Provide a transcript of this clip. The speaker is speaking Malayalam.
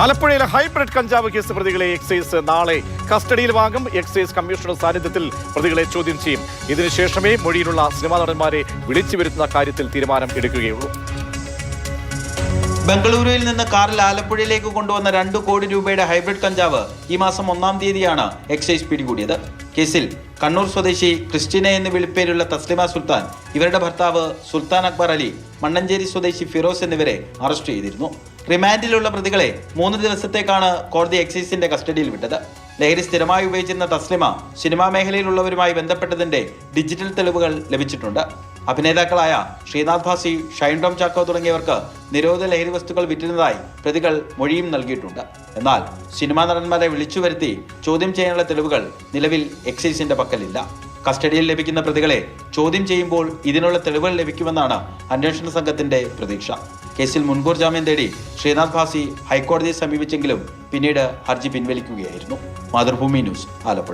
ആലപ്പുഴയിലെ ഹൈബ്രിഡ് കഞ്ചാവ് കേസ് പ്രതികളെ എക്സൈസ് നാളെ കസ്റ്റഡിയിൽ വാങ്ങും. എക്സൈസ് കമ്മീഷണർ സാന്നിധ്യത്തിൽ പ്രതികളെ ചോദ്യം ചെയ്യും. ഇതിനുശേഷമേ മൊഴിയിലുള്ള സിനിമാ നടന്മാരെ വിളിച്ചു വരുത്തുന്ന കാര്യത്തിൽ തീരുമാനം എടുക്കുകയുള്ളൂ. ബംഗളൂരുവിൽ നിന്ന് കാറിൽ ആലപ്പുഴയിലേക്ക് കൊണ്ടുവന്ന 2 കോടി രൂപയുടെ ഹൈബ്രിഡ് കഞ്ചാവ് ഈ മാസം 1-ാം തീയതിയാണ് എക്സൈസ് പിടികൂടിയത്. കേസിൽ കണ്ണൂർ സ്വദേശി ക്രിസ്റ്റീന എന്ന് വിളിപ്പേരുള്ള തസ്ലിമ സുൽത്താൻ, ഇവരുടെ ഭർത്താവ് സുൽത്താൻ അക്ബർ അലി, മണ്ണഞ്ചേരി സ്വദേശി ഫിറോസ് എന്നിവരെ അറസ്റ്റ് ചെയ്തിരുന്നു. റിമാൻഡിലുള്ള പ്രതികളെ 3 ദിവസത്തേക്കാണ് കോടതി എക്സൈസിന്റെ കസ്റ്റഡിയിൽ വിട്ടത്. ലഹരി സ്ഥിരമായി ഉപയോഗിച്ചിരുന്ന തസ്ലിമ സിനിമാ മേഖലയിലുള്ളവരുമായി ബന്ധപ്പെട്ടതിന്റെ ഡിജിറ്റൽ തെളിവുകൾ ലഭിച്ചിട്ടുണ്ട്. അഭിനേതാക്കളായ ശ്രീനാഥ് ഭാസി, ഷൈൻ ടോം ചാക്കോ തുടങ്ങിയവർക്ക് നിരോധിത ലഹരി വസ്തുക്കൾ വിറ്റിരുന്നതായി പ്രതികൾ മൊഴിയും നൽകിയിട്ടുണ്ട്. എന്നാൽ സിനിമാ നടന്മാരെ വിളിച്ചു വരുത്തി ചോദ്യം ചെയ്യാനുള്ള തെളിവുകൾ നിലവിൽ എക്സൈസിന്റെ പക്കലില്ല. കസ്റ്റഡിയിൽ ലഭിക്കുന്ന പ്രതികളെ ചോദ്യം ചെയ്യുമ്പോൾ ഇതിനുള്ള തെളിവുകൾ ലഭിക്കുമെന്നാണ് അന്വേഷണ സംഘത്തിന്റെ പ്രതീക്ഷ. കേസിൽ മുൻകൂർ ജാമ്യം തേടി ശ്രീനാഥ് ഭാസി ഹൈക്കോടതിയെ സമീപിച്ചെങ്കിലും പിന്നീട് ഹർജി പിൻവലിക്കുകയായിരുന്നു. മാതൃഭൂമി ന്യൂസ്, ആലപ്പുഴ.